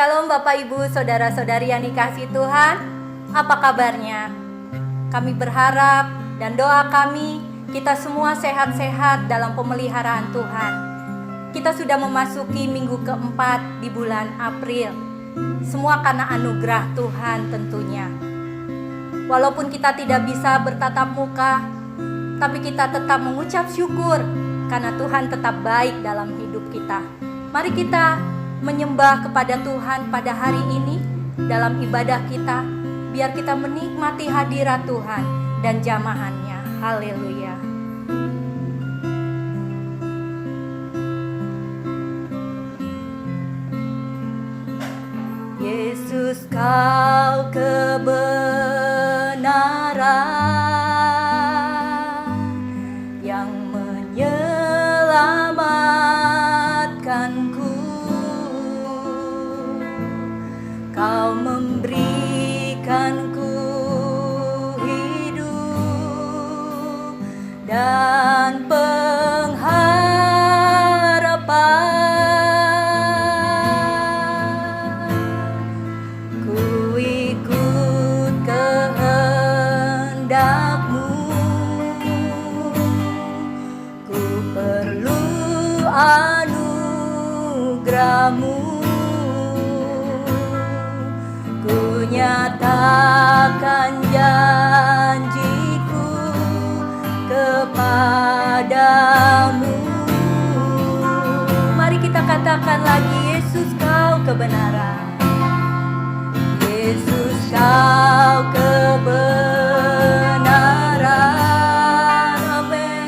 Shalom Bapak Ibu, Saudara-saudari yang dikasihi Tuhan. Apa kabarnya? Kami berharap dan doa kami, kita semua sehat-sehat dalam pemeliharaan Tuhan. Kita sudah memasuki minggu keempat di bulan April. Semua karena anugerah Tuhan tentunya. Walaupun kita tidak bisa bertatap muka, tapi kita tetap mengucap syukur karena Tuhan tetap baik dalam hidup kita. Mari kita menyembah kepada Tuhan pada hari ini dalam ibadah kita, biar kita menikmati hadirat Tuhan dan jamahannya. Haleluya. Yesus, kau kebenaran yang menyelamatkanku. Kau memberikanku hidup dan pengharapan. Ku ikut kehendak-Mu, ku perlu anugerah-Mu. Ku nyatakan janjiku kepadamu. Mari kita katakan lagi, Yesus kau kebenaran. Yesus kau kebenaran, amin,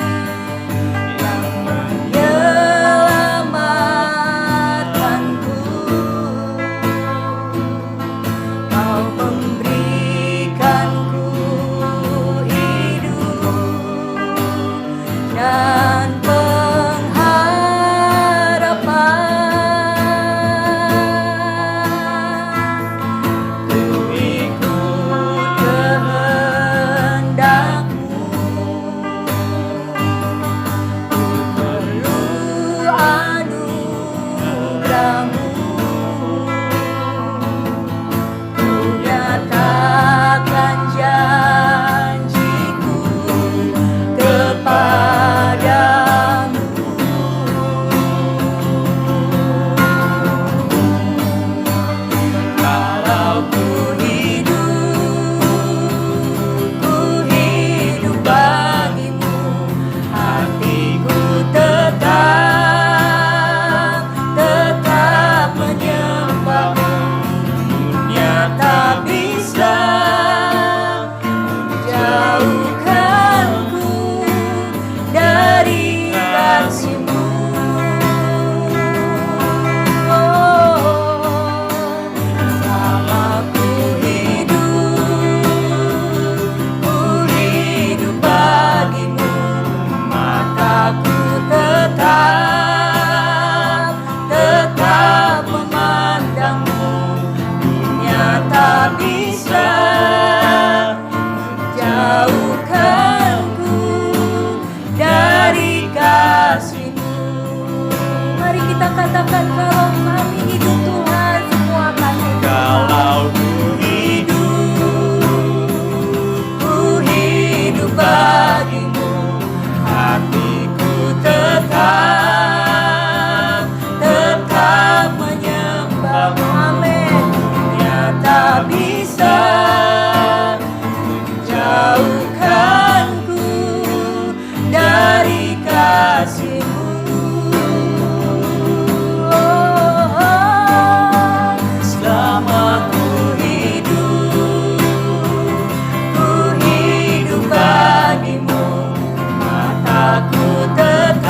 yang menyelamatkanku. Kau memberikanku hidup dan pengharapan. Ku ikut kehendak-Mu, ku perlu anugerah-Mu. Ku nyatakan janjiku kepadamu. Kalau ku hidup bagimu, hatiku tetap menyembah-Mu. Dunia tak bisa menjauhkanku dari kasih-Mu. Selama ku hidup bagimu, maka ku tetap memandang-Mu. Dunia tak bisa jauhkanku dari kasih-Mu. Mari kita katakan, kalau kami hidup Tuhan, semua akan hidup. Kalau ku hidup bagimu, hatiku tetap menyembah-Mu. Amin. Dunia tak bisa menjauhkanku dari kasih-Mu. Selama ku hidup bagimu, mataku tetap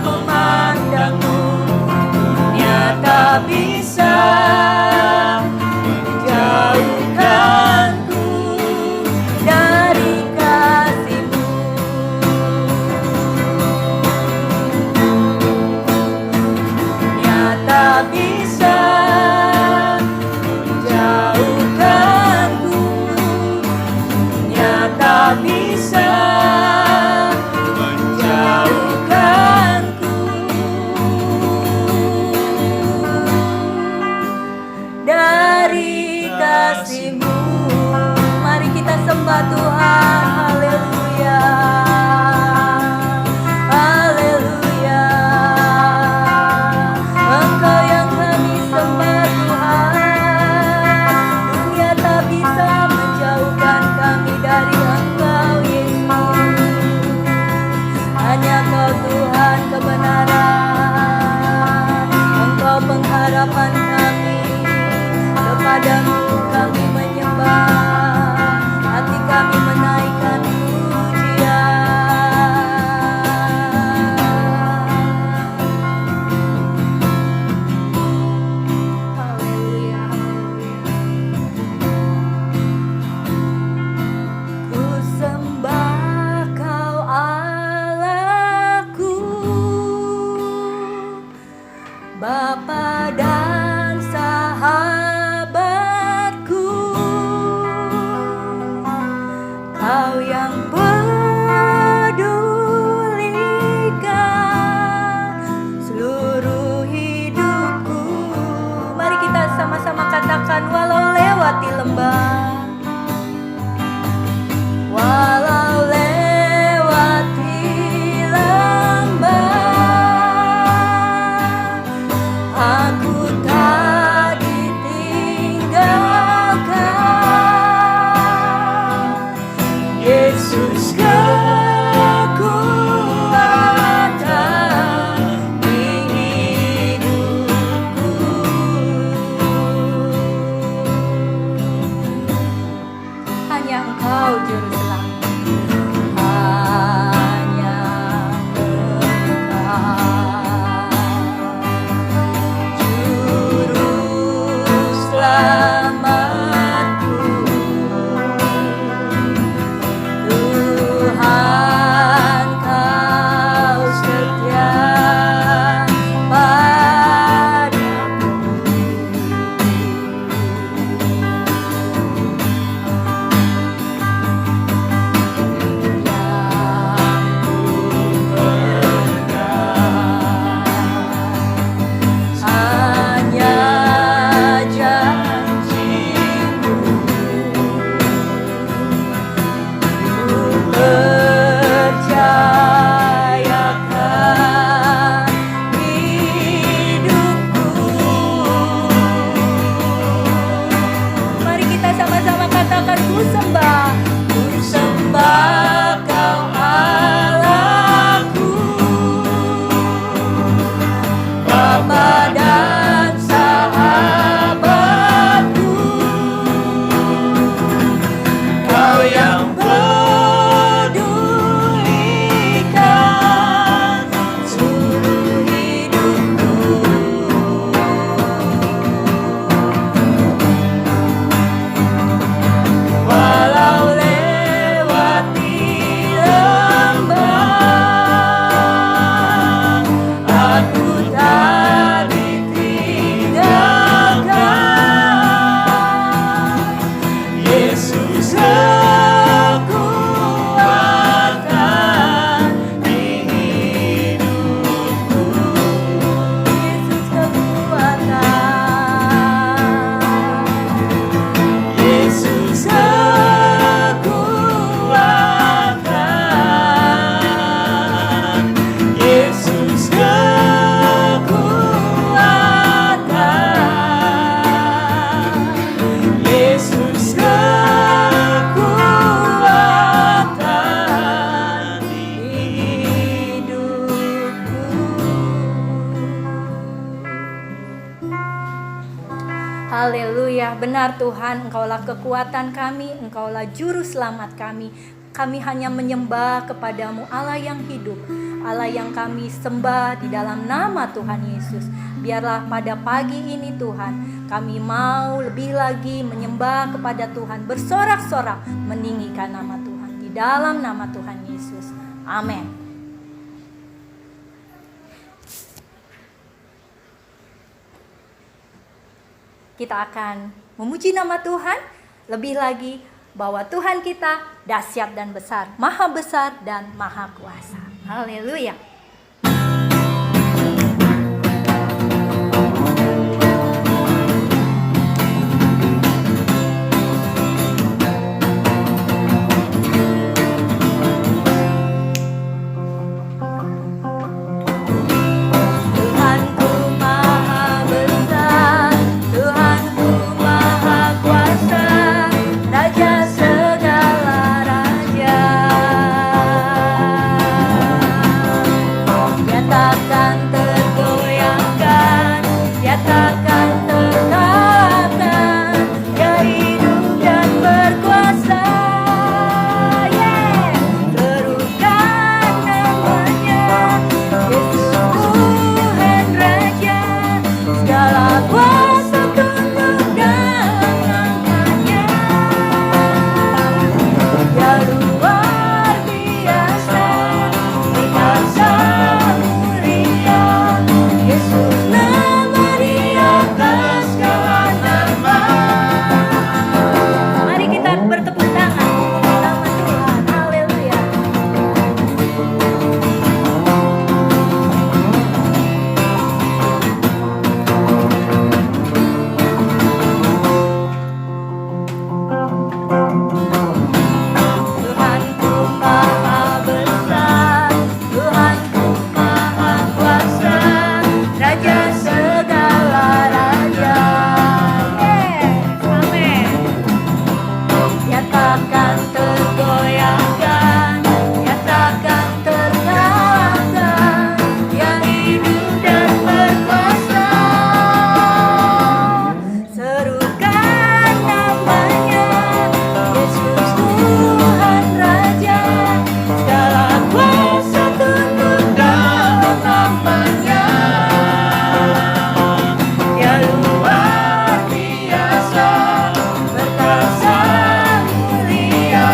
memandang-Mu. Dunia tak bisa menjauhkanku dari kasih-Mu. Dunia tak bisa menjauhkanku. Dunia tak bisa menjauhkanku harapan kami, kepadamu kami menyembah, hati kami menaikkan pujian. Haleluya, haleluya. Ku sembah Kau Allahku, Bapa dan sahabatku, Kau yang pedulikan seluruh hidupku. Mari kita sama-sama katakan, walau lewati lembah, walau lewati lembah, aku tak ditinggalkan. Yesus kekuatan di hidupku. Hanya Engkau juru selamat, hanya Engkau juru selamatku. Tuhan, Kau setia padaku. Hanya janji-Mu ku percayakan hidupku. Mari kita sama-sama katakan, ku sembah Kau Allahku, Bapa dan sahabatku, Kau yang pedulikan seluruh hidupku. Walau lewati lembah, aku tak ditinggalkan. Yesus kekuatan di hidupku. Yesus kekuatan, Yesus kekuatan, Yesus kekuatan, Yesus kekuatan di hidupku. Haleluya, benar Tuhan, Engkaulah kekuatan kami, Engkaulah juru selamat kami. Kami hanya menyembah kepadamu, Allah yang hidup, Allah yang kami sembah di dalam nama Tuhan Yesus. Biarlah pada pagi ini Tuhan, kami mau lebih lagi menyembah kepada Tuhan, bersorak-sorak meninggikan nama Tuhan di dalam nama Tuhan Yesus. Amin. Kita akan memuji nama Tuhan lebih lagi, bahwa Tuhan kita dahsyat dan besar, maha besar dan maha kuasa. Haleluya. takkan terkalahkan. Dia hidup dan berkuasa. Yeah. Serukan namanya, Yesus Tuhan Raja. Segala kuasa tunduk dalam namanya. Dia luar biasa, perkasa mulia. Yesus nama di atas segala nama. Mari kita bertepuk tangan untuk nama Tuhan. Haleluya. Tuhanku maha besar, Tuhanku maha kuasa, Raja segala raja. Yes, amin. Dia takkan tergoyahkan, dia takkan terkalahkan. Dia hidup dan berkuasa. Serukan namanya, Yesus Tuhan Raja. Segala kuasa tunduk dalam namanya. Dia luar biasa, perkasa mulia.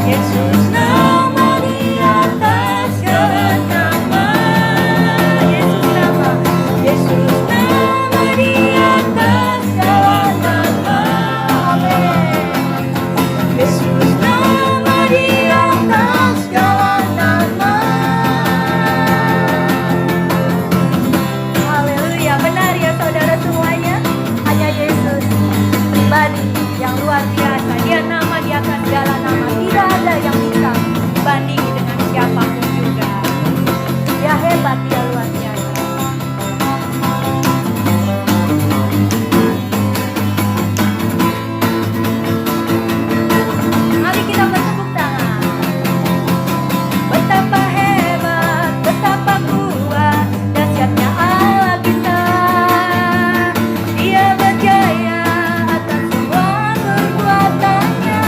Yesus nama di atas segala nama. Yesus nama di atas segala nama. Amin. Yesus nama di atas segala nama. Haleluya. Benar ya saudara semuanya, hanya Yesus pribadi yang luar biasa. Dia nama di atas segala nama. Tidak ada yang bisa dibandingi dengan siapapun juga. Dia hebat, dia luar biasa. Mari kita bertepuk tangan. Betapa hebat, betapa kuat, dahsyatnya Allah kita. Dia berjaya atas semua perbuatannya.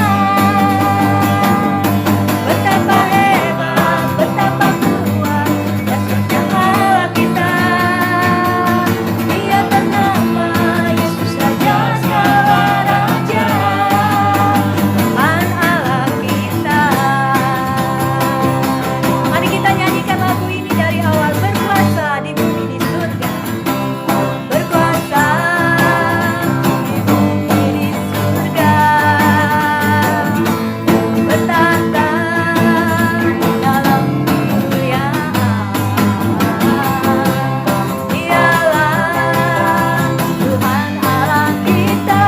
Betapa hebat, betapa kuat, dahsyatnya Allah kita. Dia bernama Yesus Raja segala raja. Tuhan Allah kita. Mari kita nyanyikan lagu ini dari awal. Berkuasa di bumi di surga. Berkuasa di bumi di surga. Bertahta dalam kemuliaan. Dialah Tuhan Allah kita.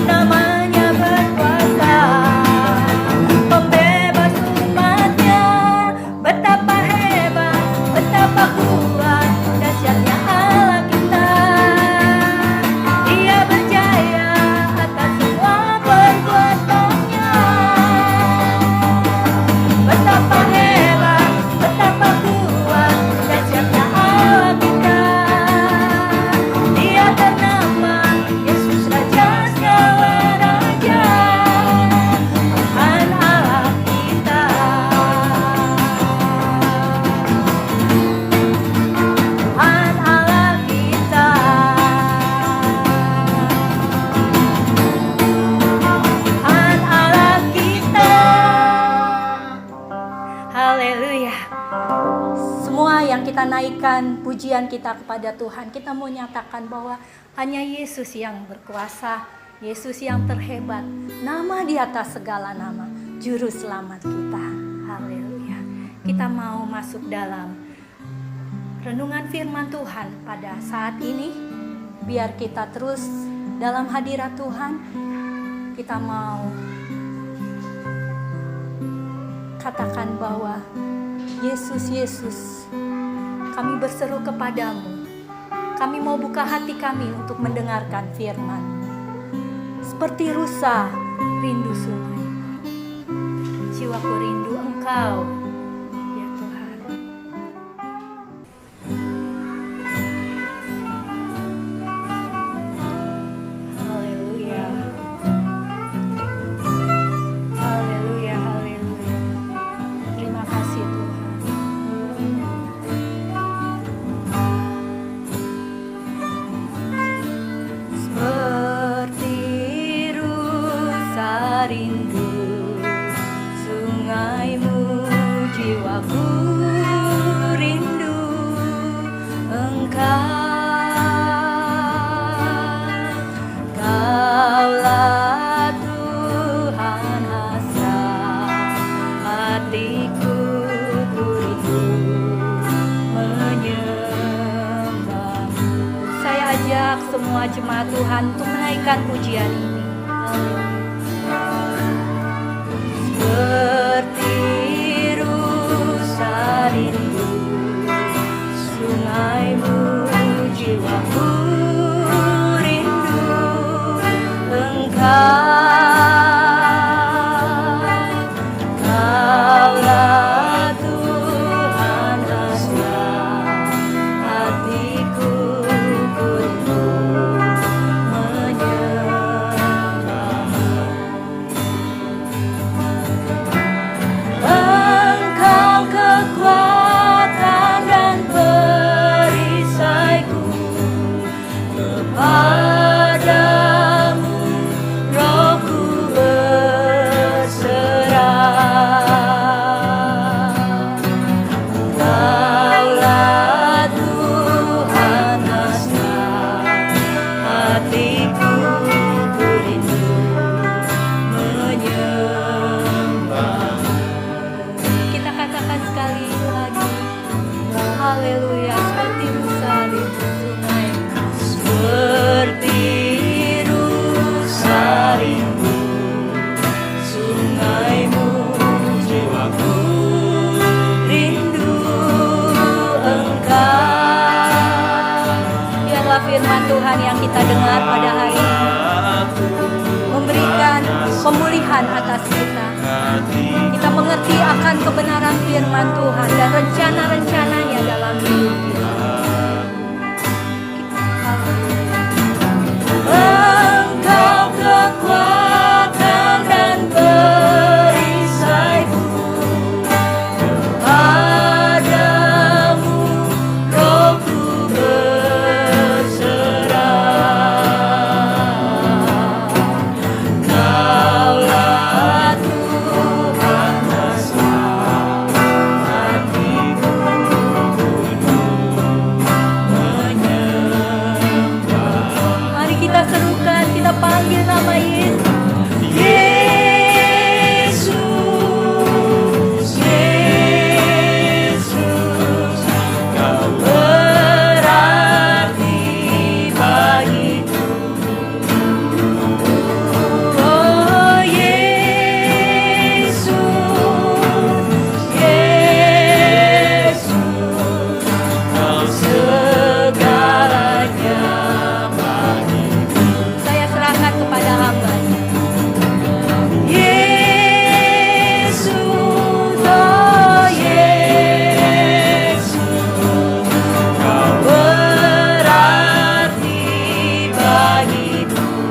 Namanya berkuasa, pembebas umatnya. Betapa hebat, betapa kuat, dahsyatnya Allah kita. Dia berjaya atas semua perbuatannya. Betapa hebat, betapa kuat, dahsyatnya Allah kita. Dia bernama Yesus Raja segala raja. Tuhan Allah kita. Tuhan Allah kita. Tuhan Allah kita. Haleluya. Semua yang kita naikkan pujian kita kepada Tuhan, kita mau nyatakan bahwa hanya Yesus yang berkuasa, Yesus yang terhebat, nama di atas segala nama, juru selamat kita. Haleluya. Kita mau masuk dalam renungan firman Tuhan pada saat ini. Biar kita terus dalam hadirat Tuhan. Kita mau katakan bahwa Yesus, Yesus, kami berseru kepadamu. Kami mau buka hati kami untuk mendengarkan firman. Seperti rusa rindu sungai, jiwaku rindu Engkau, ya Tuhan. mengajak semua jemaat Tuhan untuk menaikkan pujian ini. Seperti rusa rindu, sungaimu jiwaku rindu engkau. Kaulah Tuhan hasrat hatiku, ku rindu menyembahmu. Engkau kekuatan dan perisaiku, kepadamu rohku berserah. Kaulah Tuhan hasrat hatiku, ku rindu menyembahmu. Kita katakan sekali lagi, haleluya. Seperti rusa rindu sungai, seperti rusa rindu sungaimu jiwaku rindu engkau. Biarlah firman Tuhan yang kita dengar pada hari ini memberikan pemulihan atas kita. Kita mengerti akan kebenaran firman Tuhan dan rencana-rencananya dalam hidup kita. Engkau kekuatan dan perisaiku, kepadamu rohku berserah. Kaulah Tuhan hasrat hatiku, menyembah. Mari kita serukan, kita panggil nama Yesus. Yesus, Yesus, Kau berarti bagiku. Oh Yesus, Yesus, Kau segalanya bagiku. Saya serahkan kepada hamba-Nya. Yesus, oh Yesus, Kau berarti bagiku.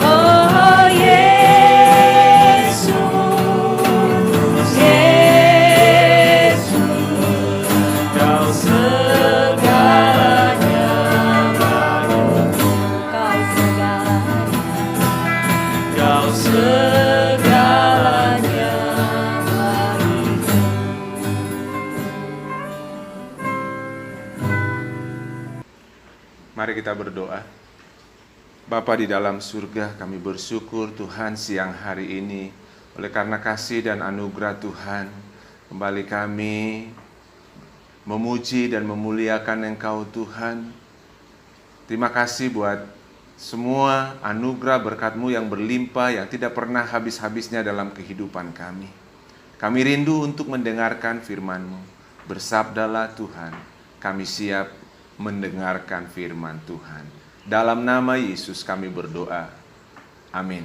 Oh Yesus, Yesus, Kau segalanya bagiku. Kau segalanya, Kau segalanya bagiku. Mari kita berdoa. Bapa di dalam surga, kami bersyukur Tuhan siang hari ini oleh karena kasih dan anugerah Tuhan. Kembali kami memuji dan memuliakan Engkau Tuhan. Terima kasih buat semua anugerah berkat-Mu yang berlimpah, yang tidak pernah habis-habisnya dalam kehidupan kami. Kami rindu untuk mendengarkan firman-Mu. Bersabdalah Tuhan, kami siap mendengarkan firman Tuhan. Dalam nama Yesus kami berdoa. Amin.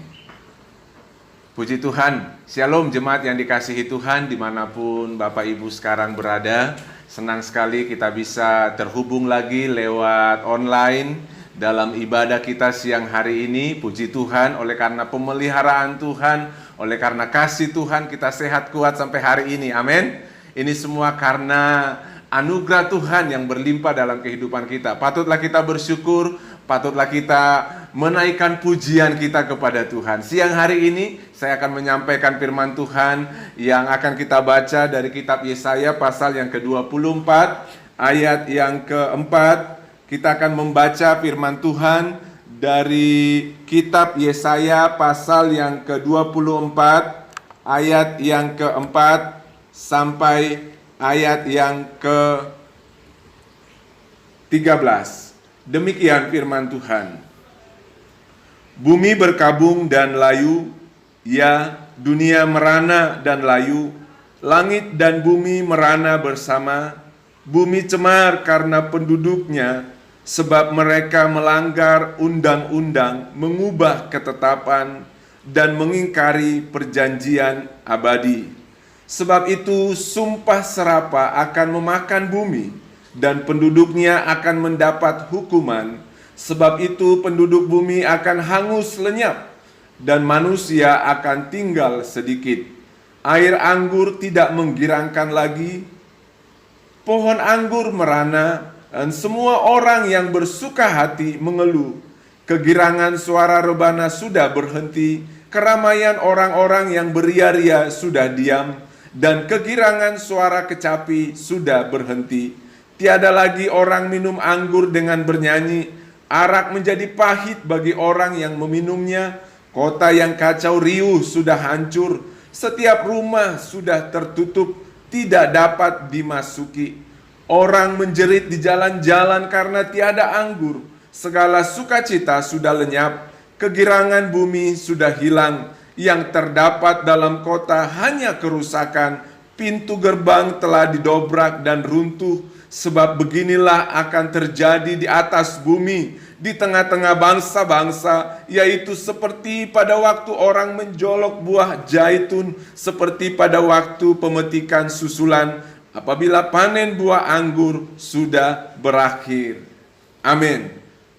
Puji Tuhan. Shalom jemaat yang dikasihi Tuhan dimanapun Bapak Ibu sekarang berada. Senang sekali kita bisa terhubung lagi lewat online dalam ibadah kita siang hari ini. Puji Tuhan, oleh karena pemeliharaan Tuhan, oleh karena kasih Tuhan kita sehat kuat sampai hari ini. Amin. Ini semua karena anugerah Tuhan yang berlimpah dalam kehidupan kita. Patutlah kita bersyukur, patutlah kita menaikkan pujian kita kepada Tuhan. Siang hari ini saya akan menyampaikan firman Tuhan yang akan kita baca dari kitab Yesaya pasal yang ke-24 ayat yang keempat. Kita akan membaca firman Tuhan dari kitab Yesaya pasal yang ke-24 ayat yang keempat sampai ayat yang 13. Demikian firman Tuhan. Bumi berkabung dan layu, ya dunia merana dan layu, langit dan bumi merana bersama, bumi cemar karena penduduknya, sebab mereka melanggar undang-undang, mengubah ketetapan, dan mengingkari perjanjian abadi. Sebab itu sumpah serapah akan memakan bumi, dan penduduknya akan mendapat hukuman. Sebab itu penduduk bumi akan hangus lenyap, dan manusia akan tinggal sedikit. Air anggur tidak menggirangkan lagi, pohon anggur merana, dan semua orang yang bersuka hati mengeluh. Kegirangan suara rebana sudah berhenti, keramaian orang-orang yang beria-ria sudah diam, dan kegirangan suara kecapi sudah berhenti. Tiada lagi orang minum anggur dengan bernyanyi, arak menjadi pahit bagi orang yang meminumnya. Kota yang kacau riuh sudah hancur, setiap rumah sudah tertutup, tidak dapat dimasuki. Orang menjerit di jalan-jalan karena tiada anggur. Segala sukacita sudah lenyap, kegirangan bumi sudah hilang. Yang terdapat dalam kota hanya kerusakan, pintu gerbang telah didobrak dan runtuh. Sebab beginilah akan terjadi di atas bumi, di tengah-tengah bangsa-bangsa, yaitu seperti pada waktu orang menjolok buah zaitun, seperti pada waktu pemetikan susulan, apabila panen buah anggur sudah berakhir. Amin.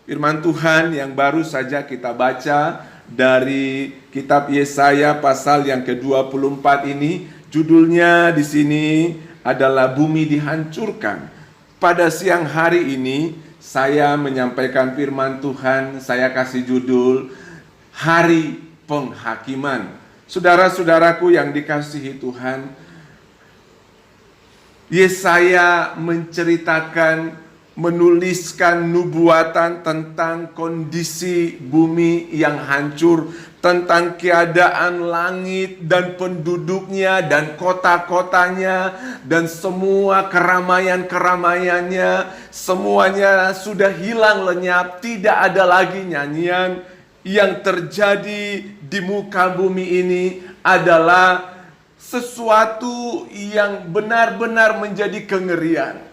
Firman Tuhan yang baru saja kita baca dari kitab Yesaya pasal yang ke-24 ini, judulnya di sini adalah bumi dihancurkan. Pada siang hari ini saya menyampaikan firman Tuhan, saya kasih judul Hari Penghakiman. Saudara-saudaraku yang dikasihi Tuhan, Yesaya menceritakan, menuliskan nubuatan tentang kondisi bumi yang hancur, tentang keadaan langit dan penduduknya dan kota-kotanya dan semua keramaian-keramaiannya, semuanya sudah hilang lenyap, tidak ada lagi nyanyian. Yang terjadi di muka bumi ini adalah sesuatu yang benar-benar menjadi kengerian,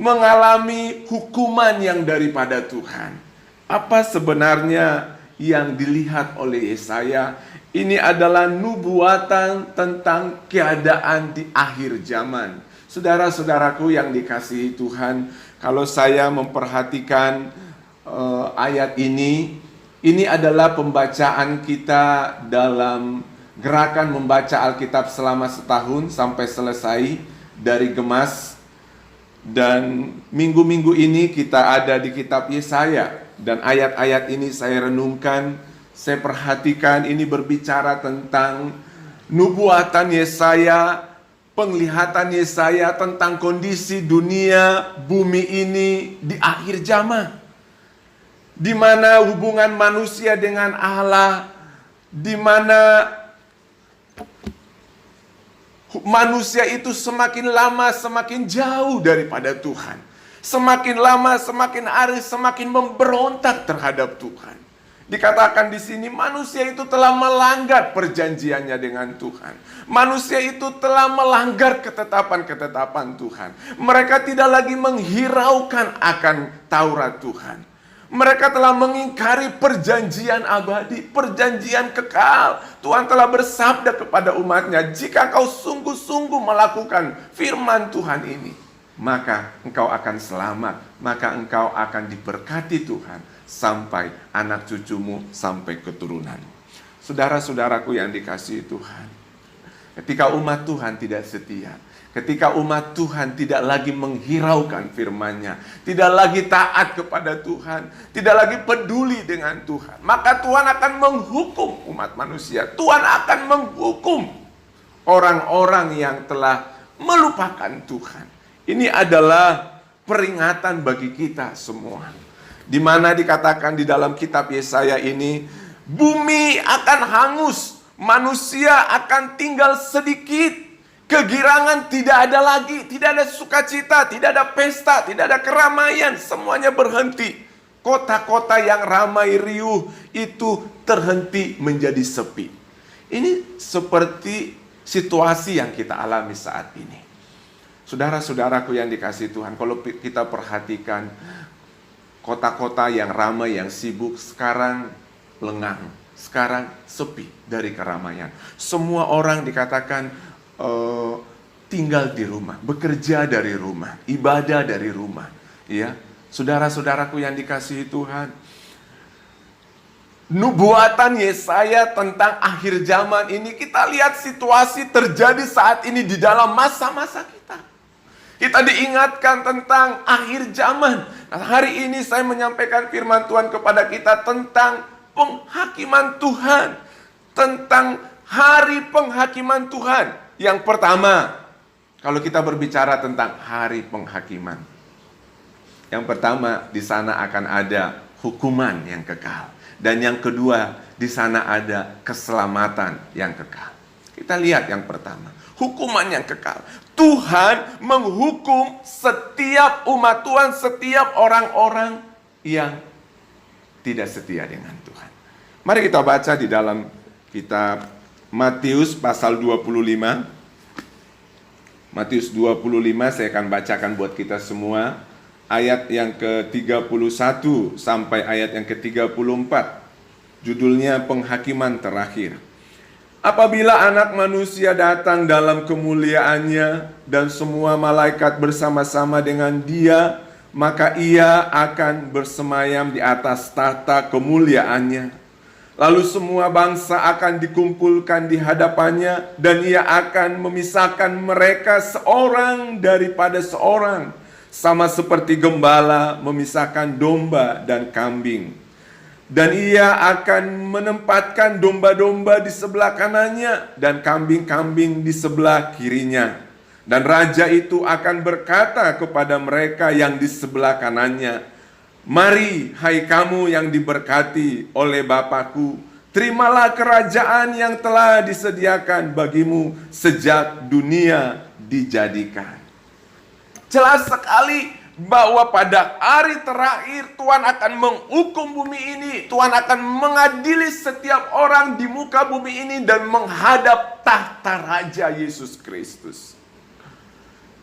mengalami hukuman yang daripada Tuhan. Apa sebenarnya yang dilihat oleh Yesaya? Ini adalah nubuatan tentang keadaan di akhir zaman. Saudara-saudaraku yang dikasihi Tuhan, kalau saya memperhatikan ayat ini adalah pembacaan kita dalam gerakan membaca Alkitab selama setahun sampai selesai dari Gemas. Dan minggu-minggu ini kita ada di kitab Yesaya. Dan ayat-ayat ini saya renungkan, saya perhatikan, ini berbicara tentang nubuatan Yesaya, penglihatan Yesaya tentang kondisi dunia bumi ini di akhir zaman, di mana hubungan manusia dengan Allah, di mana manusia itu semakin lama semakin jauh daripada Tuhan. Semakin lama semakin hari semakin memberontak terhadap Tuhan. Dikatakan di sini manusia itu telah melanggar perjanjiannya dengan Tuhan. Manusia itu telah melanggar ketetapan-ketetapan Tuhan. Mereka tidak lagi menghiraukan akan Taurat Tuhan. Mereka telah mengingkari perjanjian abadi, perjanjian kekal. Tuhan telah bersabda kepada umatnya, jika kau sungguh-sungguh melakukan firman Tuhan ini, maka engkau akan selamat, maka engkau akan diberkati Tuhan sampai anak cucumu, sampai keturunan. Saudara-saudaraku yang dikasihi Tuhan, ketika umat Tuhan tidak setia, ketika umat Tuhan tidak lagi menghiraukan firman-Nya, tidak lagi taat kepada Tuhan, tidak lagi peduli dengan Tuhan, maka Tuhan akan menghukum umat manusia. Tuhan akan menghukum orang-orang yang telah melupakan Tuhan. Ini adalah peringatan bagi kita semua. Di mana dikatakan di dalam kitab Yesaya ini, bumi akan hangus, manusia akan tinggal sedikit. Kegirangan tidak ada lagi, tidak ada sukacita, tidak ada pesta, tidak ada keramaian, semuanya berhenti. Kota-kota yang ramai riuh itu terhenti menjadi sepi. Ini seperti situasi yang kita alami saat ini. Saudara-saudaraku yang dikasihi Tuhan, kalau kita perhatikan kota-kota yang ramai, yang sibuk, sekarang lengang, sekarang sepi dari keramaian. Semua orang dikatakan tinggal di rumah, bekerja dari rumah, ibadah dari rumah. Ya, saudara-saudaraku yang dikasihi Tuhan, nubuatan Yesaya tentang akhir zaman ini, kita lihat situasi terjadi saat ini di dalam masa-masa kita. Kita diingatkan tentang akhir zaman. Nah, hari ini saya menyampaikan firman Tuhan kepada kita tentang penghakiman Tuhan, tentang hari penghakiman Tuhan. Yang pertama, kalau kita berbicara tentang hari penghakiman, yang pertama di sana akan ada hukuman yang kekal, dan yang kedua di sana ada keselamatan yang kekal. Kita lihat yang pertama, hukuman yang kekal. Tuhan menghukum setiap umat Tuhan, setiap orang-orang yang tidak setia dengan Tuhan. Mari kita baca di dalam kitab Matius pasal 25. Matius 25 saya akan bacakan buat kita semua. Ayat yang ke-31 sampai ayat yang ke-34. Judulnya penghakiman terakhir. Apabila anak manusia datang dalam kemuliaannya dan semua malaikat bersama-sama dengan dia, maka ia akan bersemayam di atas tahta kemuliaannya. Lalu semua bangsa akan dikumpulkan di hadapannya, dan ia akan memisahkan mereka seorang daripada seorang, sama seperti gembala memisahkan domba dan kambing. Dan ia akan menempatkan domba-domba di sebelah kanannya dan kambing-kambing di sebelah kirinya. Dan raja itu akan berkata kepada mereka yang di sebelah kanannya, "Mari, hai kamu yang diberkati oleh Bapakku, terimalah kerajaan yang telah disediakan bagimu sejak dunia dijadikan." Jelas sekali bahwa pada hari terakhir Tuhan akan menghukum bumi ini. Tuhan akan mengadili setiap orang di muka bumi ini dan menghadap tahta Raja Yesus Kristus.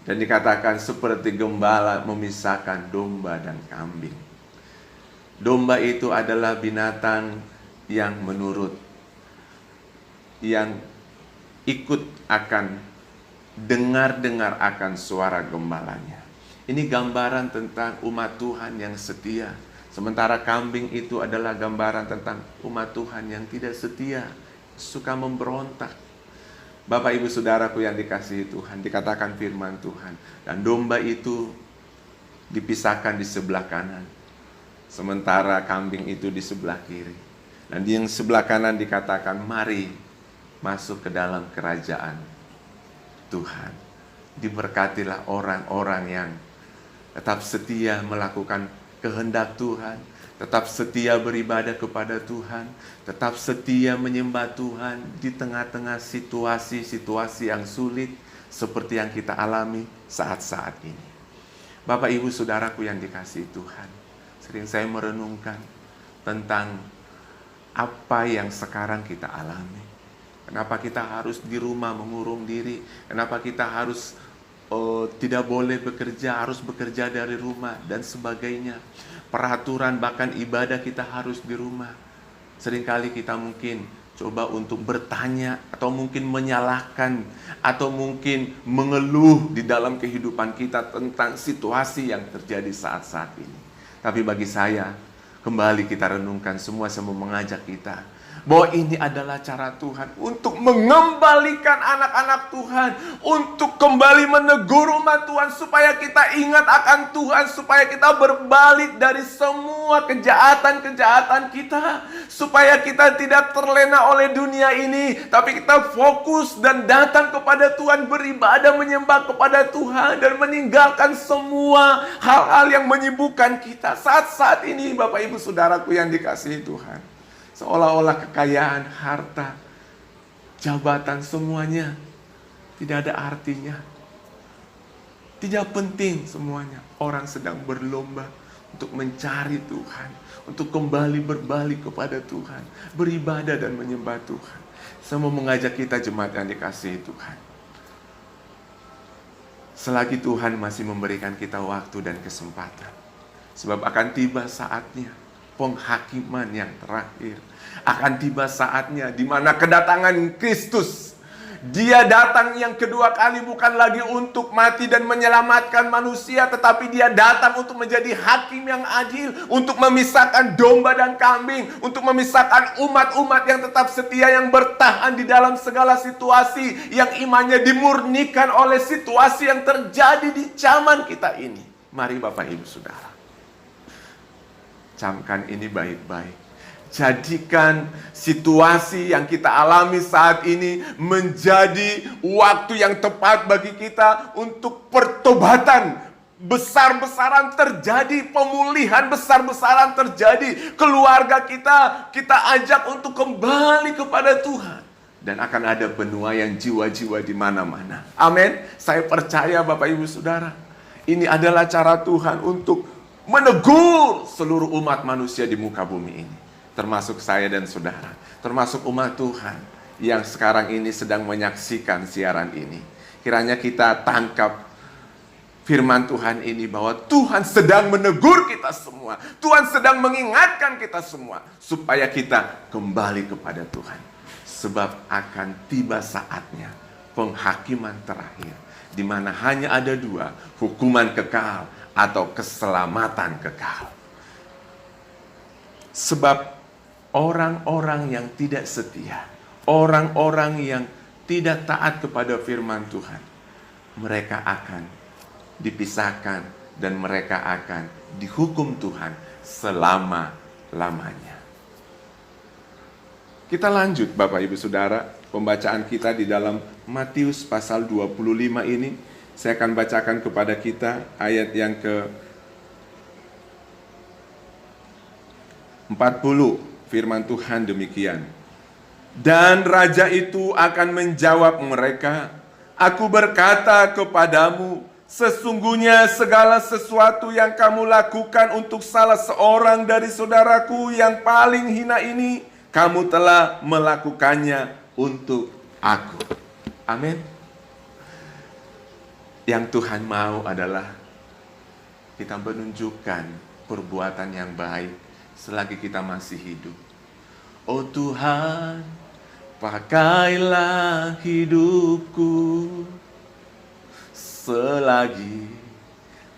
Dan dikatakan seperti gembala memisahkan domba dan kambing. Domba itu adalah binatang yang menurut, yang ikut akan dengar-dengar akan suara gembalanya. Ini gambaran tentang umat Tuhan yang setia. Sementara kambing itu adalah gambaran tentang umat Tuhan yang tidak setia, suka memberontak. Bapak ibu saudaraku yang dikasihi Tuhan, dikatakan firman Tuhan, dan domba itu dipisahkan di sebelah kanan, sementara kambing itu di sebelah kiri. Dan di yang sebelah kanan dikatakan, "Mari masuk ke dalam kerajaan Tuhan." Diberkatilah orang-orang yang tetap setia melakukan kehendak Tuhan, tetap setia beribadah kepada Tuhan, tetap setia menyembah Tuhan di tengah-tengah situasi-situasi yang sulit seperti yang kita alami saat-saat ini. Bapak ibu saudaraku yang dikasihi Tuhan, sering saya merenungkan tentang apa yang sekarang kita alami. Kenapa kita harus di rumah mengurung diri? Kenapa kita harus tidak boleh bekerja, harus bekerja dari rumah dan sebagainya. Peraturan bahkan ibadah kita harus di rumah. Seringkali kita mungkin coba untuk bertanya atau mungkin menyalahkan atau mungkin mengeluh di dalam kehidupan kita tentang situasi yang terjadi saat-saat ini. Tapi bagi saya, kembali kita renungkan, semua mau mengajak kita bahwa ini adalah cara Tuhan untuk mengembalikan anak-anak Tuhan, untuk kembali menegur umat Tuhan, supaya kita ingat akan Tuhan, supaya kita berbalik dari semua kejahatan-kejahatan kita, supaya kita tidak terlena oleh dunia ini, tapi kita fokus dan datang kepada Tuhan, beribadah menyembah kepada Tuhan, dan meninggalkan semua hal-hal yang menyibukkan kita. Saat-saat ini Bapak Ibu Saudaraku yang dikasihi Tuhan, seolah-olah kekayaan, harta, jabatan semuanya tidak ada artinya. Tidak penting semuanya. Orang sedang berlomba untuk mencari Tuhan, untuk kembali berbalik kepada Tuhan, beribadah dan menyembah Tuhan. Saya mau mengajak kita jemaat yang dikasihi Tuhan. Selagi Tuhan masih memberikan kita waktu dan kesempatan, sebab akan tiba saatnya penghakiman yang terakhir. Akan tiba saatnya di mana kedatangan Kristus. Dia datang yang kedua kali bukan lagi untuk mati dan menyelamatkan manusia, tetapi dia datang untuk menjadi hakim yang adil, untuk memisahkan domba dan kambing, untuk memisahkan umat-umat yang tetap setia, yang bertahan di dalam segala situasi, yang imannya dimurnikan oleh situasi yang terjadi di zaman kita ini. Mari Bapak Ibu Saudara, camkan ini baik-baik. Jadikan situasi yang kita alami saat ini menjadi waktu yang tepat bagi kita untuk pertobatan besar-besaran terjadi, pemulihan besar-besaran terjadi. Keluarga kita ajak untuk kembali kepada Tuhan. Dan akan ada penuaian jiwa-jiwa di mana-mana. Amin. Saya percaya Bapak Ibu Saudara, ini adalah cara Tuhan untuk menegur seluruh umat manusia di muka bumi ini. Termasuk saya dan saudara, termasuk umat Tuhan yang sekarang ini sedang menyaksikan siaran ini. Kiranya kita tangkap firman Tuhan ini bahwa Tuhan sedang menegur kita semua. Tuhan sedang mengingatkan kita semua supaya kita kembali kepada Tuhan. Sebab akan tiba saatnya penghakiman terakhir, di mana hanya ada dua, hukuman kekal atau keselamatan kekal. Sebab orang-orang yang tidak setia, orang-orang yang tidak taat kepada firman Tuhan, mereka akan dipisahkan dan mereka akan dihukum Tuhan selama-lamanya. Kita lanjut Bapak Ibu Saudara, pembacaan kita di dalam Matius pasal 25 ini. Saya akan bacakan kepada kita ayat yang ke-40. Firman Tuhan demikian. Dan raja itu akan menjawab mereka, Aku berkata kepadamu, sesungguhnya segala sesuatu yang kamu lakukan untuk salah seorang dari saudaraku yang paling hina ini, kamu telah melakukannya untuk aku. Amin. Yang Tuhan mau adalah kita menunjukkan perbuatan yang baik selagi kita masih hidup. Oh Tuhan, pakailah hidupku selagi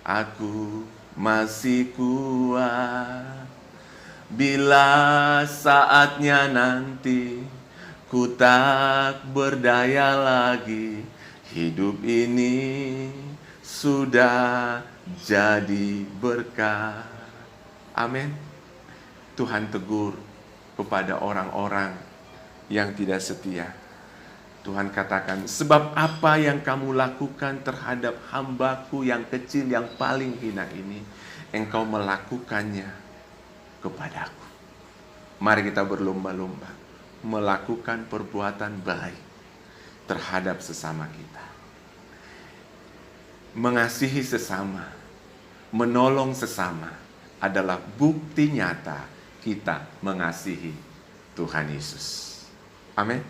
aku masih kuat. Bila saatnya nanti ku tak berdaya lagi, hidup ini sudah jadi berkah. Amin. Tuhan tegur kepada orang-orang yang tidak setia. Tuhan katakan, sebab apa yang kamu lakukan terhadap hambaku yang kecil, yang paling hina ini, engkau melakukannya kepadaku. Mari kita berlomba-lomba melakukan perbuatan baik terhadap sesama kita. Mengasihi sesama, menolong sesama adalah bukti nyata kita mengasihi Tuhan Yesus. Amin.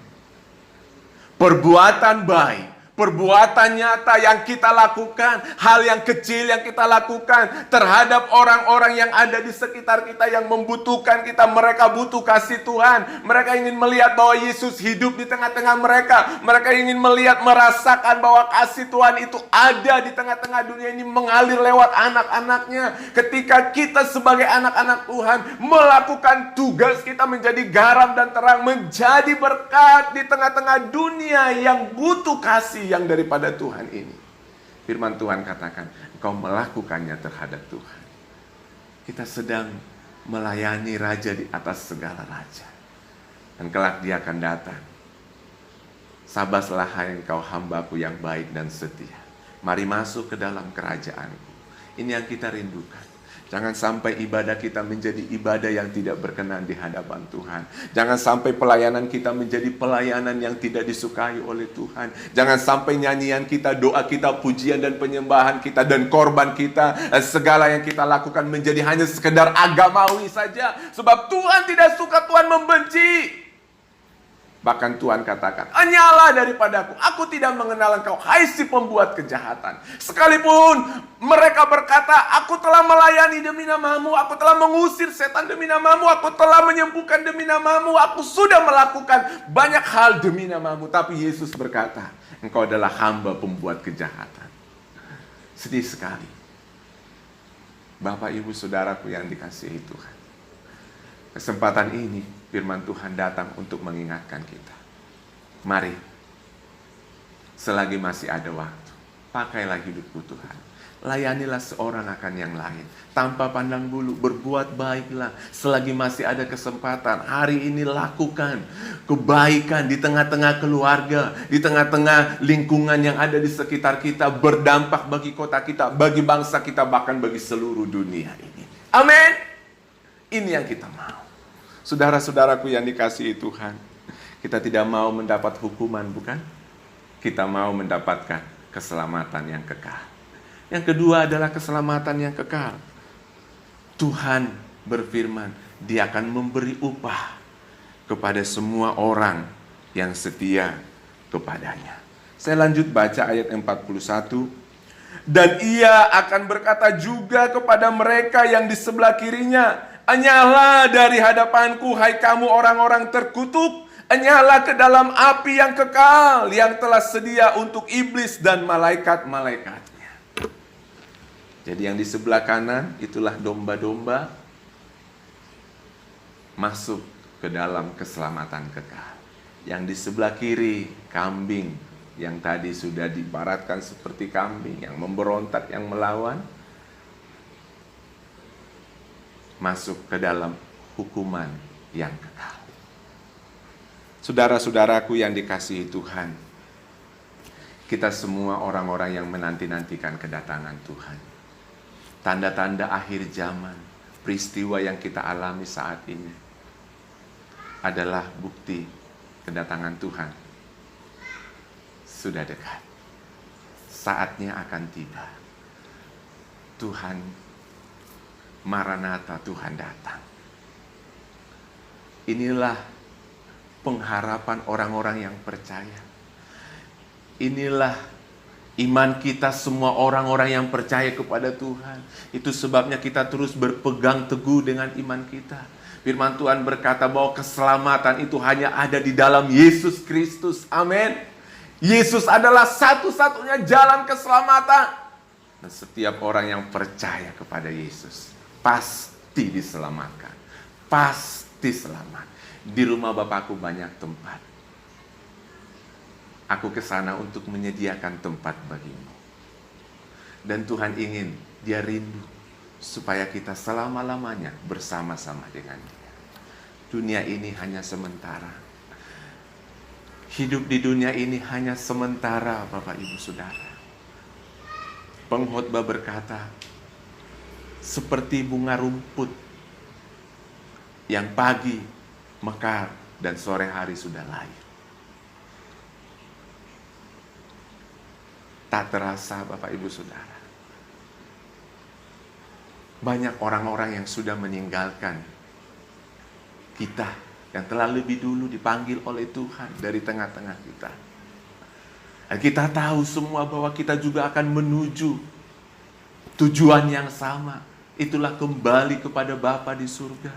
Perbuatan baik, perbuatan nyata yang kita lakukan, hal yang kecil yang kita lakukan terhadap orang-orang yang ada di sekitar kita yang membutuhkan kita. Mereka butuh kasih Tuhan. Mereka ingin melihat bahwa Yesus hidup di tengah-tengah mereka. Mereka ingin melihat, merasakan bahwa kasih Tuhan itu ada di tengah-tengah dunia ini, mengalir lewat anak-anaknya. Ketika kita sebagai anak-anak Tuhan melakukan tugas kita menjadi garam dan terang, menjadi berkat di tengah-tengah dunia yang butuh kasih yang daripada Tuhan ini. Firman Tuhan katakan, engkau melakukannya terhadap Tuhan. Kita sedang melayani Raja di atas segala raja. Dan kelak dia akan datang. Sabaslah hai engkau hambaku yang baik dan setia. Mari masuk ke dalam kerajaanku. Ini yang kita rindukan. Jangan sampai ibadah kita menjadi ibadah yang tidak berkenan di hadapan Tuhan. Jangan sampai pelayanan kita menjadi pelayanan yang tidak disukai oleh Tuhan. Jangan sampai nyanyian kita, doa kita, pujian dan penyembahan kita, dan korban kita, segala yang kita lakukan menjadi hanya sekedar agamawi saja. Sebab Tuhan tidak suka, Tuhan membenci. Bahkan Tuhan katakan, "Hanyalah daripadaku, aku tidak mengenal engkau, hai si pembuat kejahatan." Sekalipun mereka berkata, "Aku telah melayani demi namamu, aku telah mengusir setan demi namamu, aku telah menyembuhkan demi namamu, aku sudah melakukan banyak hal demi namamu." Tapi Yesus berkata, "Engkau adalah hamba pembuat kejahatan." Sedih sekali. Bapak, Ibu, Saudaraku yang dikasihi Tuhan. Kesempatan ini firman Tuhan datang untuk mengingatkan kita. Mari, selagi masih ada waktu, pakailah hidupku Tuhan. Layanilah seorang akan yang lain. Tanpa pandang bulu, berbuat baiklah. Selagi masih ada kesempatan, hari ini lakukan kebaikan di tengah-tengah keluarga, di tengah-tengah lingkungan yang ada di sekitar kita, berdampak bagi kota kita, bagi bangsa kita, bahkan bagi seluruh dunia ini. Amin. Ini yang kita mau. Saudara-saudaraku yang dikasihi Tuhan, kita tidak mau mendapat hukuman, bukan? Kita mau mendapatkan keselamatan yang kekal. Yang kedua adalah keselamatan yang kekal. Tuhan berfirman, Dia akan memberi upah kepada semua orang yang setia kepadanya. Saya lanjut baca ayat 41. Dan Ia akan berkata juga kepada mereka yang di sebelah kirinya, "Hanyalah dari hadapanku, hai kamu orang-orang terkutuk, hanyalah ke dalam api yang kekal yang telah sedia untuk iblis dan malaikat-malaikatnya." Jadi yang di sebelah kanan itulah domba-domba masuk ke dalam keselamatan kekal. Yang di sebelah kiri kambing yang tadi sudah diibaratkan seperti kambing yang memberontak, yang melawan, masuk ke dalam hukuman yang kekal. Saudara-saudaraku yang dikasihi Tuhan, kita semua orang-orang yang menanti-nantikan kedatangan Tuhan. Tanda-tanda akhir zaman, peristiwa yang kita alami saat ini adalah bukti kedatangan Tuhan sudah dekat. Saatnya akan tiba. Tuhan Maranatha, Tuhan datang. Inilah pengharapan orang-orang yang percaya. Inilah iman kita semua orang-orang yang percaya kepada Tuhan. Itu sebabnya kita terus berpegang teguh dengan iman kita. Firman Tuhan berkata bahwa keselamatan itu hanya ada di dalam Yesus Kristus. Amin. Yesus adalah satu-satunya jalan keselamatan. Dan setiap orang yang percaya kepada Yesus pasti diselamatkan. Pasti selamat. Di rumah Bapakku banyak tempat. Aku ke sana untuk menyediakan tempat bagimu. Dan Tuhan ingin, Dia rindu supaya kita selama-lamanya bersama-sama dengan Dia. Dunia ini hanya sementara. Hidup di dunia ini hanya sementara, Bapak Ibu Saudara. Pengkhotbah berkata, seperti bunga rumput yang pagi mekar dan sore hari sudah layu. Tak terasa, Bapak Ibu Saudara, banyak orang-orang yang sudah meninggalkan kita, yang telah lebih dulu dipanggil oleh Tuhan dari tengah-tengah kita. Dan kita tahu semua bahwa kita juga akan menuju tujuan yang sama. Itulah kembali kepada Bapa di surga.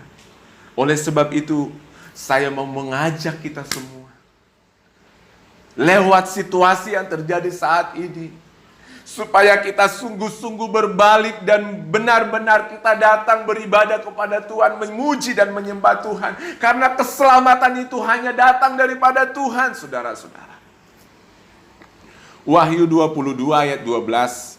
Oleh sebab itu, saya mau mengajak kita semua, lewat situasi yang terjadi saat ini, supaya kita sungguh-sungguh berbalik dan benar-benar kita datang beribadah kepada Tuhan, memuji dan menyembah Tuhan. Karena keselamatan itu hanya datang daripada Tuhan, saudara-saudara. Wahyu 22 ayat 12.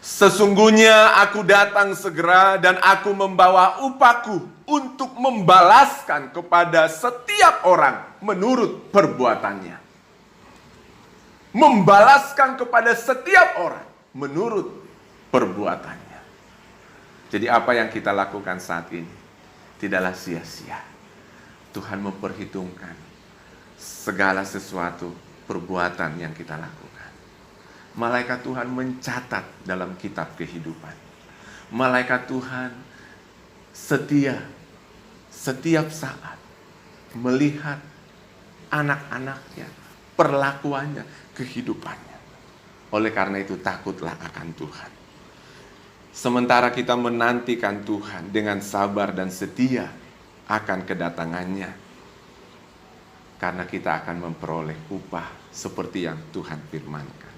Sesungguhnya aku datang segera dan aku membawa upahku untuk membalaskan kepada setiap orang menurut perbuatannya. Membalaskan kepada setiap orang menurut perbuatannya. Jadi apa yang kita lakukan saat ini tidaklah sia-sia. Tuhan memperhitungkan segala sesuatu perbuatan yang kita lakukan. Malaikat Tuhan mencatat dalam kitab kehidupan. Malaikat Tuhan setia setiap saat melihat anak-anaknya, perlakuannya, kehidupannya. Oleh karena itu takutlah akan Tuhan. Sementara kita menantikan Tuhan dengan sabar dan setia akan kedatangannya. Karena kita akan memperoleh upah seperti yang Tuhan firmankan.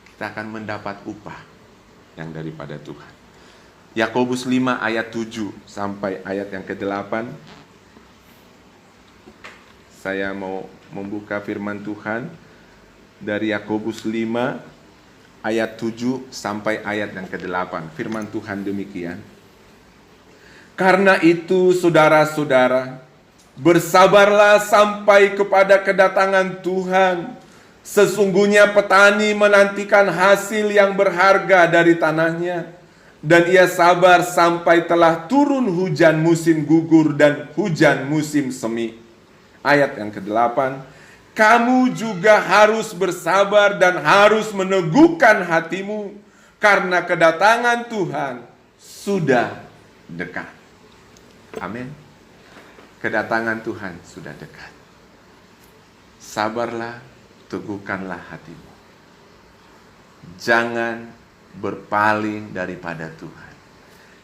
Kita akan mendapat upah yang daripada Tuhan. Yakobus 5 ayat 7 sampai ayat yang ke-8. Saya mau membuka firman Tuhan dari Yakobus 5 ayat 7 sampai ayat yang ke-8. Firman Tuhan demikian. Karena itu saudara-saudara, bersabarlah sampai kepada kedatangan Tuhan. Sesungguhnya petani menantikan hasil yang berharga dari tanahnya, dan ia sabar sampai telah turun hujan musim gugur dan hujan musim semi. Ayat yang ke-8. Kamu juga harus bersabar dan harus meneguhkan hatimu, karena kedatangan Tuhan sudah dekat. Amin. Kedatangan Tuhan sudah dekat. Sabarlah, teguhkanlah hatimu. Jangan berpaling daripada Tuhan.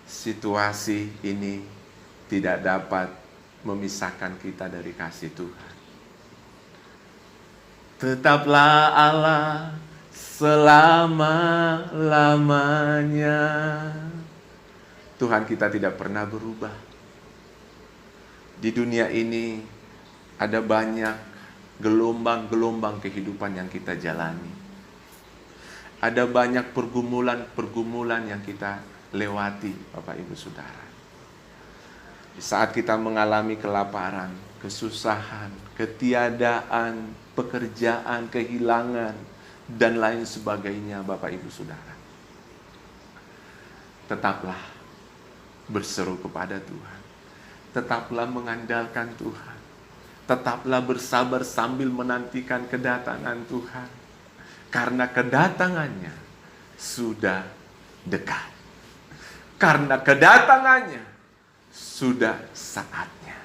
Situasi ini tidak dapat memisahkan kita dari kasih Tuhan. Tetaplah Allah selama-lamanya. Tuhan kita tidak pernah berubah. Di dunia ini ada banyak gelombang-gelombang kehidupan yang kita jalani. Ada banyak pergumulan-pergumulan yang kita lewati, Bapak Ibu Saudara. Di saat kita mengalami kelaparan, kesusahan, ketiadaan, pekerjaan, kehilangan, dan lain sebagainya, Bapak Ibu Saudara. Tetaplah berseru kepada Tuhan. Tetaplah mengandalkan Tuhan. Tetaplah bersabar sambil menantikan kedatangan Tuhan. Karena kedatangannya sudah dekat. Karena kedatangannya sudah saatnya.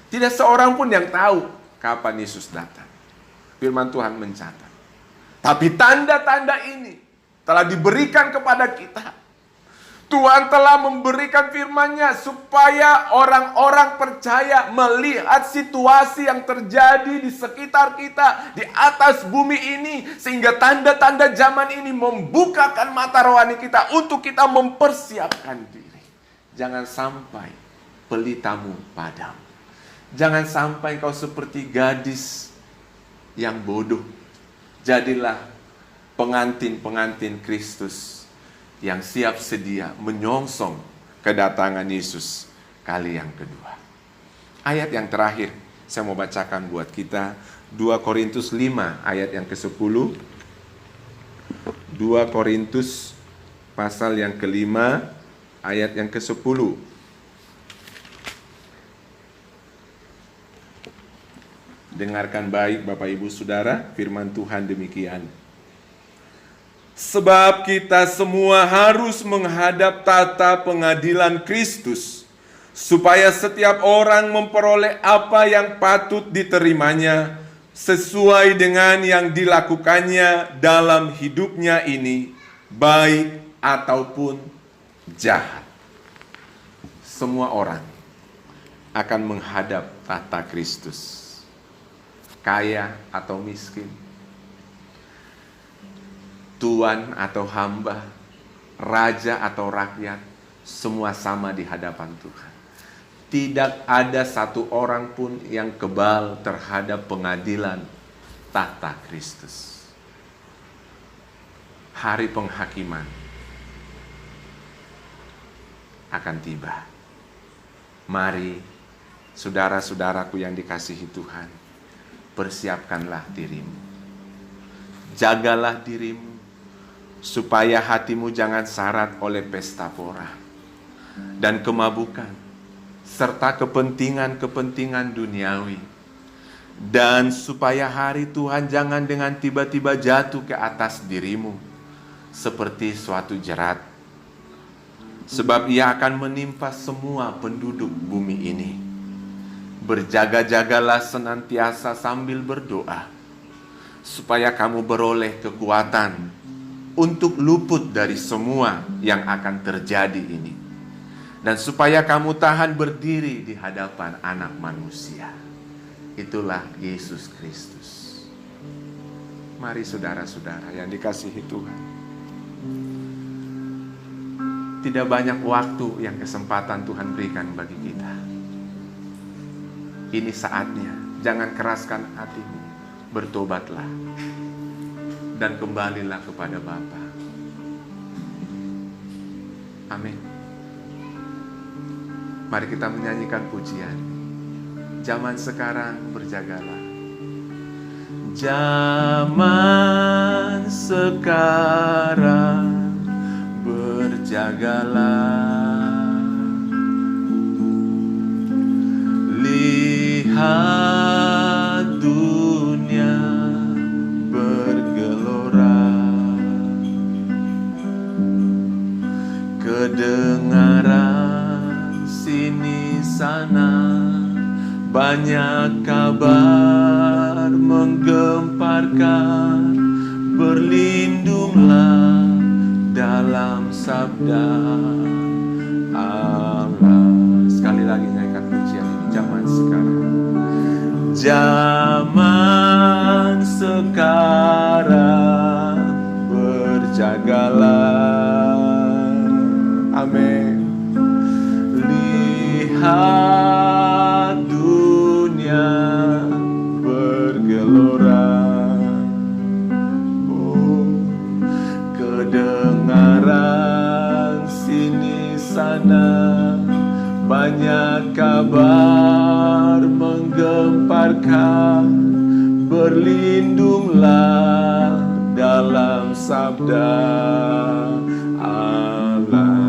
Tidak seorang pun yang tahu kapan Yesus datang. Firman Tuhan mencatat. Tapi tanda-tanda ini telah diberikan kepada kita. Tuhan telah memberikan firman-Nya supaya orang-orang percaya melihat situasi yang terjadi di sekitar kita, di atas bumi ini, sehingga tanda-tanda zaman ini membukakan mata rohani kita untuk kita mempersiapkan diri. Jangan sampai pelitamu padam. Jangan sampai kau seperti gadis yang bodoh. Jadilah pengantin-pengantin Kristus yang siap sedia menyongsong kedatangan Yesus kali yang kedua. Ayat yang terakhir saya mau bacakan buat kita, 2 Korintus 5 ayat yang ke-10. 2 Korintus pasal yang ke-5 ayat yang ke-10. Dengarkan baik Bapak Ibu Saudara, firman Tuhan demikian. Sebab kita semua harus menghadap tata pengadilan Kristus, supaya setiap orang memperoleh apa yang patut diterimanya, sesuai dengan yang dilakukannya dalam hidupnya ini, baik ataupun jahat. Semua orang akan menghadap tata Kristus, kaya atau miskin, tuan atau hamba, raja atau rakyat, semua sama di hadapan Tuhan. Tidak ada satu orang pun yang kebal terhadap pengadilan tata Kristus. Hari penghakiman akan tiba. Mari, saudara-saudaraku yang dikasihi Tuhan, persiapkanlah dirimu. Jagalah dirimu, supaya hatimu jangan syarat oleh pesta pora. dan kemabukan, serta kepentingan-kepentingan duniawi. Dan supaya hari Tuhan jangan dengan tiba-tiba jatuh ke atas dirimu seperti suatu jerat. Sebab ia akan menimpa semua penduduk bumi ini. Berjaga-jagalah senantiasa sambil berdoa, supaya kamu beroleh kekuatan untuk luput dari semua yang akan terjadi ini. Dan supaya kamu tahan berdiri di hadapan Anak Manusia. Itulah Yesus Kristus. Mari saudara-saudara yang dikasihi Tuhan. Tidak banyak waktu yang kesempatan Tuhan berikan bagi kita. Ini saatnya, jangan keraskan hatimu. Bertobatlah dan kembalilah kepada Bapa. Amin. Mari kita menyanyikan pujian. Zaman sekarang berjagalah. Zaman sekarang berjagalah. Lihat dunia bergelora, kedengaran sini sana, banyak kabar menggemparkan. Berlindunglah dalam sabda Allah. Sekali lagi nyanyikan pujian ini. Zaman sekarang, zaman sekarang berjagalah. Amin. Lihat dunia bergelora, kedengaran sini sana, banyak kabar menggemparkan. Berlindunglah dalam sabda Allah.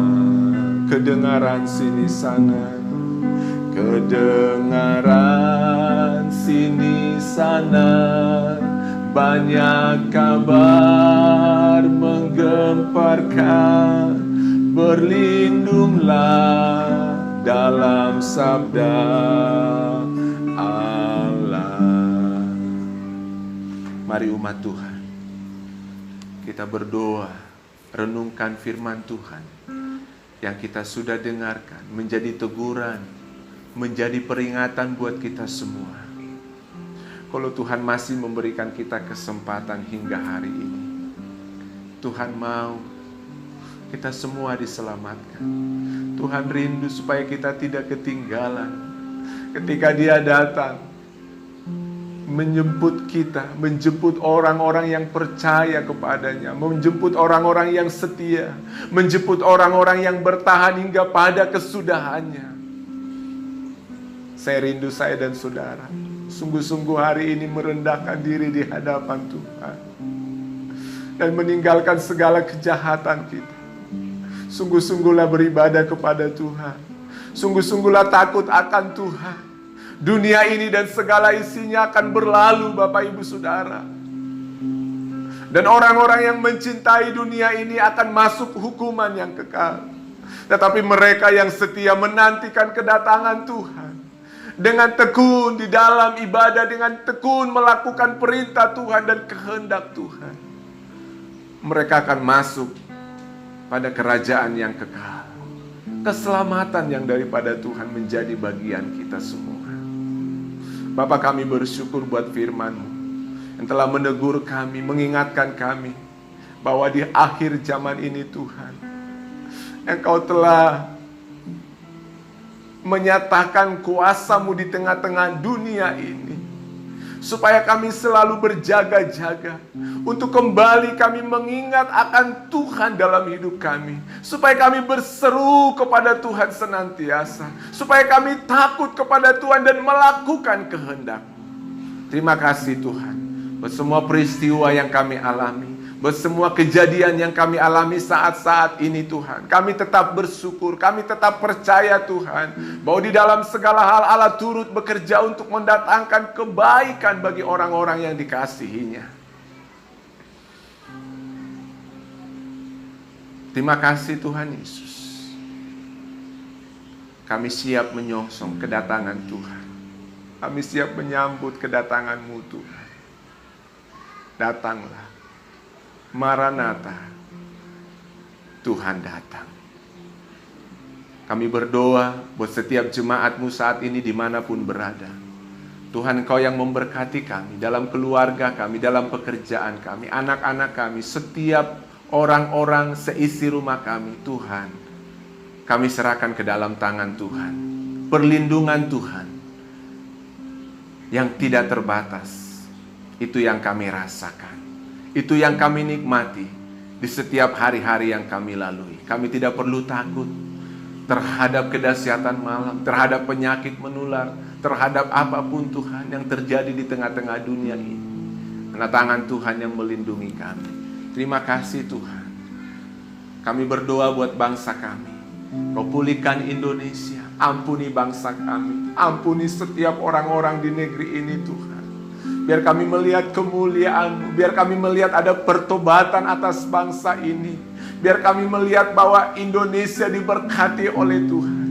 Kedengaran sini sana, kedengaran sini sana, banyak kabar menggemparkan. Berlindunglah dalam sabda Allah. Mari umat Tuhan, kita berdoa, renungkan firman Tuhan yang kita sudah dengarkan, menjadi teguran, menjadi peringatan buat kita semua. Kalau Tuhan masih memberikan kita kesempatan hingga hari ini, Tuhan mau kita semua diselamatkan. Tuhan rindu supaya kita tidak ketinggalan ketika Dia datang menjemput kita, menjemput orang-orang yang percaya kepadanya, menjemput orang-orang yang setia, menjemput orang-orang yang bertahan hingga pada kesudahannya. Saya rindu, saya dan saudara, sungguh-sungguh hari ini merendahkan diri di hadapan Tuhan dan meninggalkan segala kejahatan kita. Sungguh-sungguhlah beribadah kepada Tuhan. Sungguh-sungguhlah takut akan Tuhan. Dunia ini dan segala isinya akan berlalu, Bapak Ibu Saudara. Dan orang-orang yang mencintai dunia ini akan masuk hukuman yang kekal. Tetapi mereka yang setia menantikan kedatangan Tuhan, dengan tekun di dalam ibadah, dengan tekun melakukan perintah Tuhan dan kehendak Tuhan, mereka akan masuk pada kerajaan yang kekal. Keselamatan yang daripada Tuhan menjadi bagian kita semua. Bapa, kami bersyukur buat firman-Mu yang telah menegur kami, mengingatkan kami bahwa di akhir zaman ini Tuhan, Engkau telah menyatakan kuasa-Mu di tengah-tengah dunia ini, supaya kami selalu berjaga-jaga untuk kembali kami mengingat akan Tuhan dalam hidup kami, supaya kami berseru kepada Tuhan senantiasa, supaya kami takut kepada Tuhan dan melakukan kehendak. Terima kasih Tuhan buat semua peristiwa yang kami alami, buat semua kejadian yang kami alami saat-saat ini Tuhan. Kami tetap bersyukur, kami tetap percaya Tuhan, bahwa di dalam segala hal Allah turut bekerja untuk mendatangkan kebaikan bagi orang-orang yang dikasihinya. Terima kasih Tuhan Yesus. Kami siap menyongsong kedatangan Tuhan. Kami siap menyambut kedatangan-Mu Tuhan. Datanglah. Maranatha. Tuhan datang. Kami berdoa buat setiap jemaat-Mu saat ini dimanapun berada. Tuhan, Engkau yang memberkati kami dalam keluarga kami, dalam pekerjaan kami, anak-anak kami, setiap orang-orang seisi rumah kami. Tuhan, kami serahkan ke dalam tangan Tuhan. Perlindungan Tuhan yang tidak terbatas, itu yang kami rasakan, itu yang kami nikmati di setiap hari-hari yang kami lalui. Kami tidak perlu takut terhadap kedahsyatan malam, terhadap penyakit menular, terhadap apapun Tuhan yang terjadi di tengah-tengah dunia ini. Karena tangan Tuhan yang melindungi kami. Terima kasih Tuhan. Kami berdoa buat bangsa kami. Kau pulihkan Indonesia. Ampuni bangsa kami. Ampuni setiap orang-orang di negeri ini Tuhan. Biar kami melihat kemuliaan-Mu. Biar kami melihat ada pertobatan atas bangsa ini. Biar kami melihat bahwa Indonesia diberkati oleh Tuhan.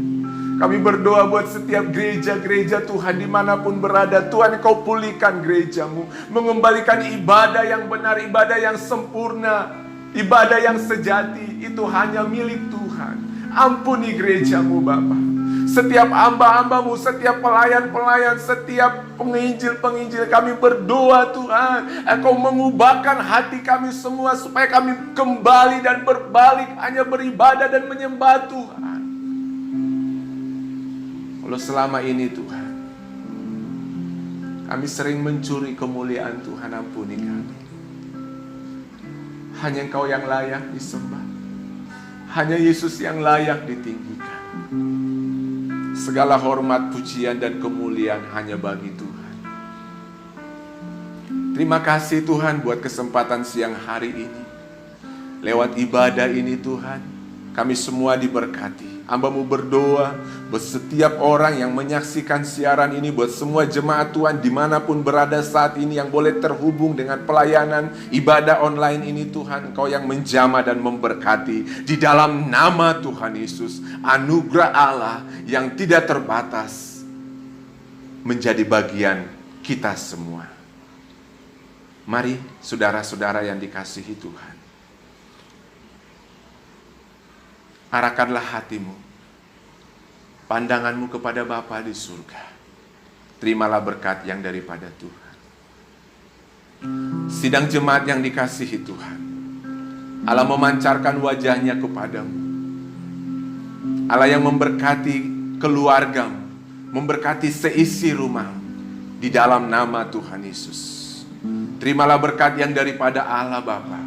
Kami berdoa buat setiap gereja-gereja Tuhan dimanapun berada. Tuhan, Kau pulihkan gereja-Mu. Mengembalikan ibadah yang benar, ibadah yang sempurna, ibadah yang sejati. Itu hanya milik Tuhan. Ampuni gereja-Mu Bapa. Setiap hamba-hamba-Mu, setiap pelayan-pelayan, setiap penginjil-penginjil, kami berdoa Tuhan, Engkau mengubahkan hati kami semua supaya kami kembali dan berbalik hanya beribadah dan menyembah Tuhan. Kalau selama ini Tuhan, kami sering mencuri kemuliaan Tuhan, ampuni kami. Hanya Engkau yang layak disembah. Hanya Yesus yang layak ditinggikan. Segala hormat, pujian, dan kemuliaan hanya bagi Tuhan. Terima kasih Tuhan buat kesempatan siang hari ini. Lewat ibadah ini Tuhan, kami semua diberkati. Hamba-Mu berdoa buat setiap orang yang menyaksikan siaran ini, buat semua jemaat Tuhan dimanapun berada saat ini yang boleh terhubung dengan pelayanan ibadah online ini Tuhan, Engkau yang menjamah dan memberkati. Di dalam nama Tuhan Yesus, anugerah Allah yang tidak terbatas menjadi bagian kita semua. Mari saudara-saudara yang dikasihi Tuhan, arahkanlah hatimu, pandanganmu kepada Bapa di surga. Terimalah berkat yang daripada Tuhan. Sidang jemaat yang dikasihi Tuhan, Allah memancarkan wajahnya kepadamu. Allah yang memberkati keluargamu, memberkati seisi rumahmu di dalam nama Tuhan Yesus. Terimalah berkat yang daripada Allah Bapa,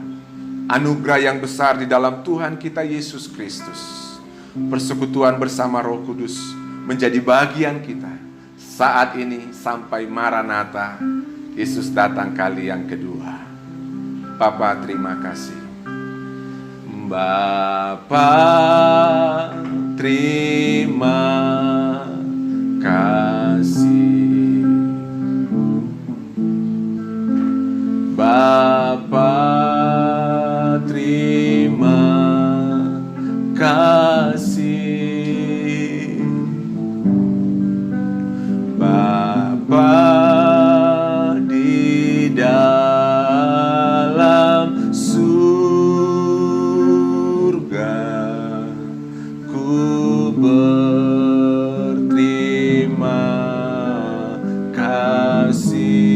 anugerah yang besar di dalam Tuhan kita Yesus Kristus. Persekutuan bersama Roh Kudus menjadi bagian kita saat ini sampai Maranatha, Yesus datang kali yang kedua. Bapa, terima kasih. Bapa, terima kasih. Bapa, terima kasih. Bapa di dalam surga, ku berterima kasih.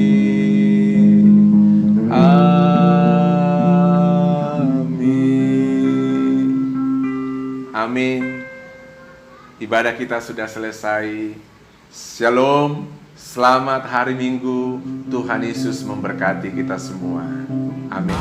Amin. Ibadah kita sudah selesai. Shalom. Selamat hari Minggu. Tuhan Yesus memberkati kita semua. Amin.